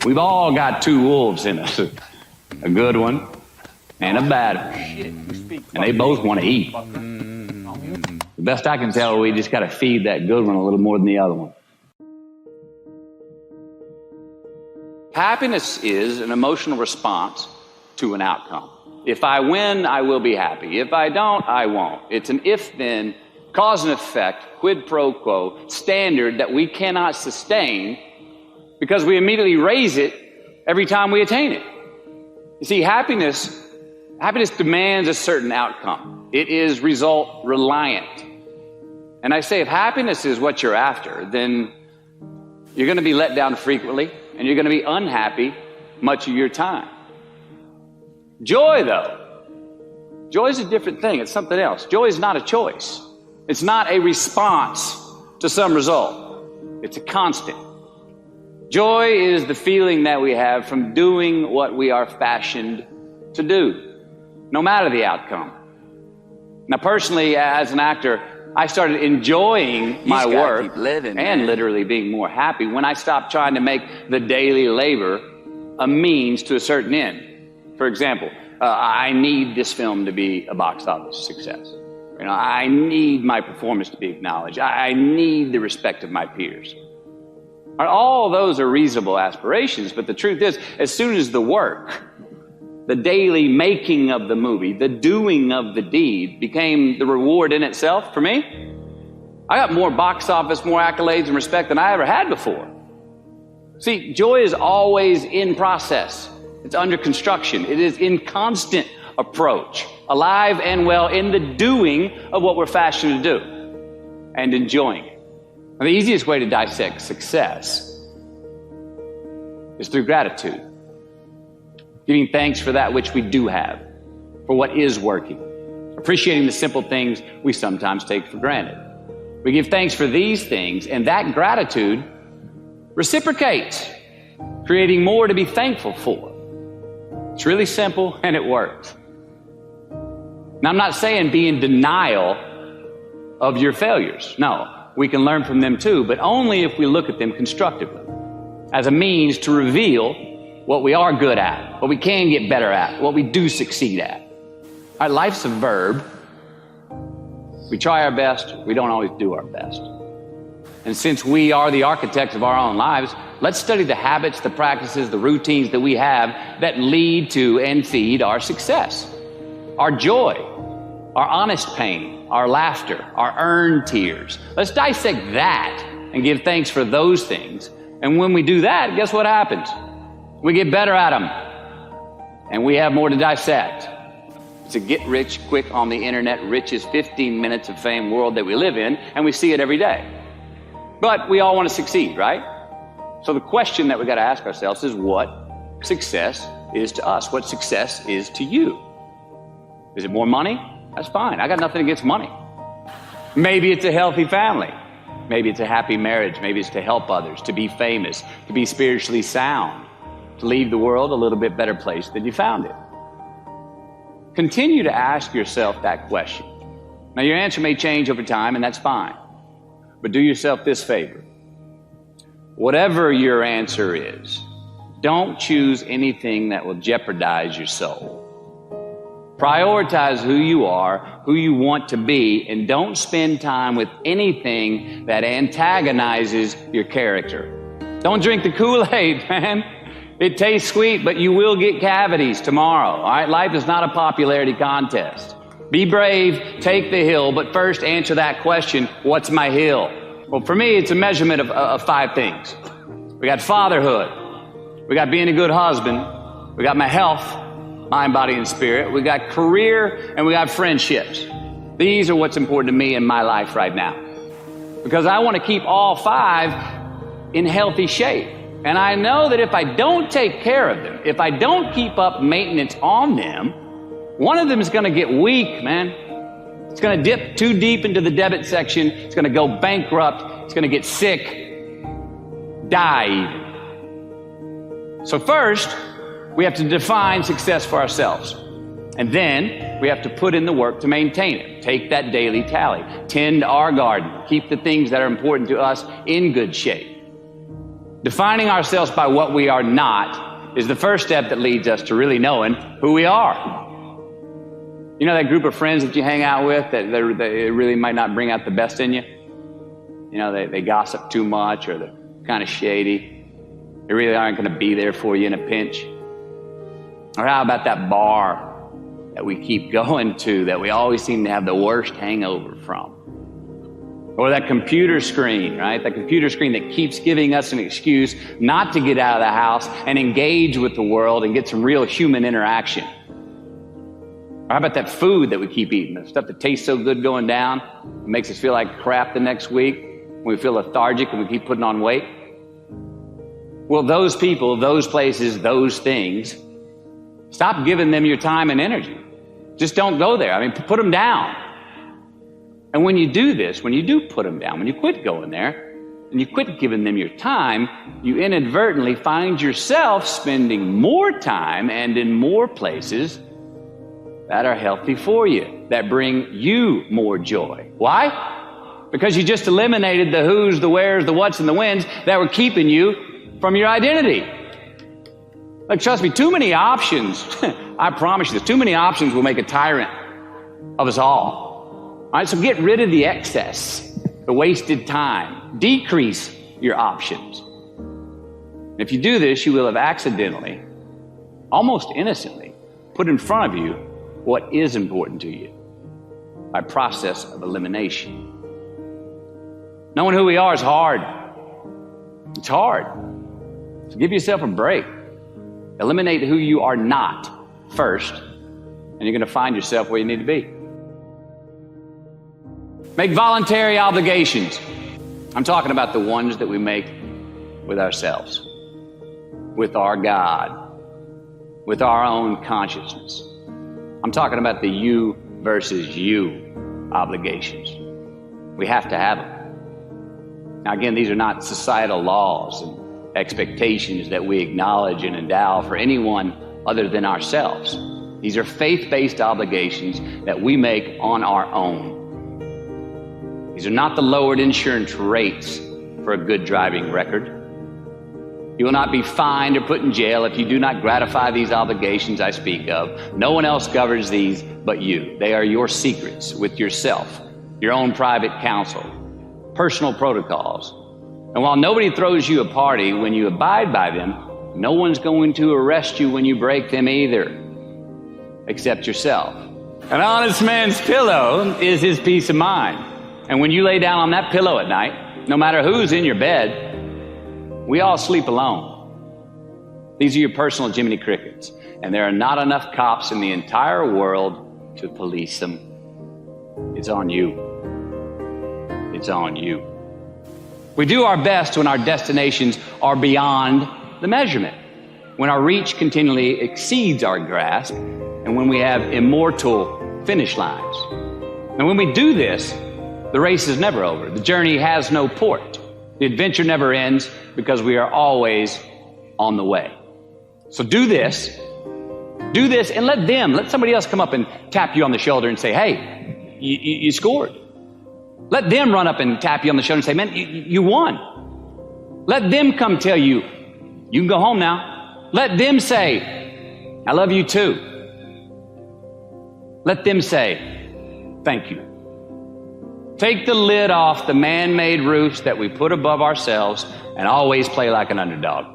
We've all got two wolves in us, a good one and a bad one, and they both want to eat. The best I can tell, we just got to feed that good one a little more than the other one. Happiness is an emotional response to an outcome. If I win, I will be happy. If I don't, I won't. It's an if-then, cause and effect, quid pro quo standard that we cannot sustain because we immediately raise it every time we attain it. You see, happiness demands a certain outcome. It is result reliant. And I say if happiness is what you're after, then you're going to be let down frequently and you're going to be unhappy much of your time. Joy, though, joy is a different thing. It's something else. Joy is not a choice. It's not a response to some result. It's a constant. Joy is the feeling that we have from doing what we are fashioned to do, no matter the outcome. Now, personally, as an actor, I started enjoying my work and literally being more happy when I stopped trying to make the daily labor a means to a certain end. For example, I need this film to be a box office success. I need my performance to be acknowledged. I need the respect of my peers. All those are reasonable aspirations, but the truth is, as soon as the work, the daily making of the movie, the doing of the deed became the reward in itself for me, I got more box office, more accolades and respect than I ever had before. See, joy is always in process. It's under construction. It is in constant approach, alive and well in the doing of what we're fashioned to do and enjoying it. Now, the easiest way to dissect success is through gratitude. Giving thanks for that which we do have, for what is working. Appreciating the simple things we sometimes take for granted. We give thanks for these things, and that gratitude reciprocates, creating more to be thankful for. It's really simple, and it works. Now, I'm not saying be in denial of your failures. No, we can learn from them too, but only if we look at them constructively, as a means to reveal what we are good at, what we can get better at, what we do succeed at. All right, life's a verb. We try our best, we don't always do our best. And since we are the architects of our own lives, let's study the habits, the practices, the routines that we have that lead to and feed our success, our joy, our honest pain, our laughter, our earned tears. Let's dissect that and give thanks for those things. And when we do that, guess what happens? We get better at them, and we have more to dissect. It's a get-rich-quick on the internet, richest 15 minutes of fame world that we live in, and we see it every day. But we all want to succeed, right? So the question that we got to ask ourselves is what success is to us, what success is to you. Is it more money? That's fine. I got nothing against money. Maybe it's a healthy family. Maybe it's a happy marriage. Maybe it's to help others, to be famous, to be spiritually sound, to leave the world a little bit better place than you found it. Continue to ask yourself that question. Now, your answer may change over time, and that's fine. But do yourself this favor. Whatever your answer is, don't choose anything that will jeopardize your soul. Prioritize who you are, who you want to be, and don't spend time with anything that antagonizes your character. Don't drink the Kool-Aid, man. It tastes sweet, but you will get cavities tomorrow, all right? Life is not a popularity contest. Be brave, take the hill, but first answer that question, what's my hill? Well, for me, it's a measurement of 5 things. We got fatherhood. We got being a good husband. We got my health, mind, body, and spirit. We got career, and we got friendships. These are what's important to me in my life right now. Because I want to keep all 5 in healthy shape. And I know that if I don't take care of them, if I don't keep up maintenance on them, one of them is going to get weak, man. It's going to dip too deep into the debit section. It's going to go bankrupt. It's going to get sick, die even. So first, we have to define success for ourselves. And then we have to put in the work to maintain it. Take that daily tally. Tend our garden. Keep the things that are important to us in good shape. Defining ourselves by what we are not is the first step that leads us to really knowing who we are. You know that group of friends that you hang out with that they really might not bring out the best in you? You know, they gossip too much, or they're kind of shady. They really aren't going to be there for you in a pinch. Or how about that bar that we keep going to that we always seem to have the worst hangover from? Or that computer screen, right? That computer screen that keeps giving us an excuse not to get out of the house and engage with the world and get some real human interaction. Or how about that food that we keep eating, the stuff that tastes so good going down, it makes us feel like crap the next week, when we feel lethargic and we keep putting on weight? Well, those people, those places, those things, stop giving them your time and energy. Just don't go there. I mean, put them down. And when you do this, when you do put them down, when you quit going there, and you quit giving them your time, you inadvertently find yourself spending more time and in more places that are healthy for you, that bring you more joy. Why? Because you just eliminated the who's, the where's, the what's, and the when's that were keeping you from your identity. Like, trust me, too many options, I promise you this, too many options will make a tyrant of us all. All right, so get rid of the excess, the wasted time. Decrease your options. And if you do this, you will have accidentally, almost innocently, put in front of you what is important to you by process of elimination. Knowing who we are is hard. It's hard. So give yourself a break. Eliminate who you are not first, and you're going to find yourself where you need to be. Make voluntary obligations. I'm talking about the ones that we make with ourselves, with our God, with our own consciousness. I'm talking about the you versus you obligations. We have to have them. Now, again, these are not societal laws and expectations that we acknowledge and endow for anyone other than ourselves. These are faith-based obligations that we make on our own. These are not the lowered insurance rates for a good driving record. You will not be fined or put in jail if you do not gratify these obligations I speak of. No one else governs these but you. They are your secrets with yourself, your own private counsel, personal protocols. And while nobody throws you a party when you abide by them, no one's going to arrest you when you break them either, except yourself. An honest man's pillow is his peace of mind. And when you lay down on that pillow at night, no matter who's in your bed, we all sleep alone. These are your personal Jiminy Crickets, and there are not enough cops in the entire world to police them. It's on you. It's on you. We do our best when our destinations are beyond the measurement, when our reach continually exceeds our grasp, and when we have immortal finish lines. And when we do this, the race is never over. The journey has no port. The adventure never ends because we are always on the way. So do this, and let somebody else come up and tap you on the shoulder and say, hey, you scored. Let them run up and tap you on the shoulder and say, man, you won. Let them come tell you, you can go home now. Let them say, I love you too. Let them say, thank you. Take the lid off the man-made roofs that we put above ourselves and always play like an underdog.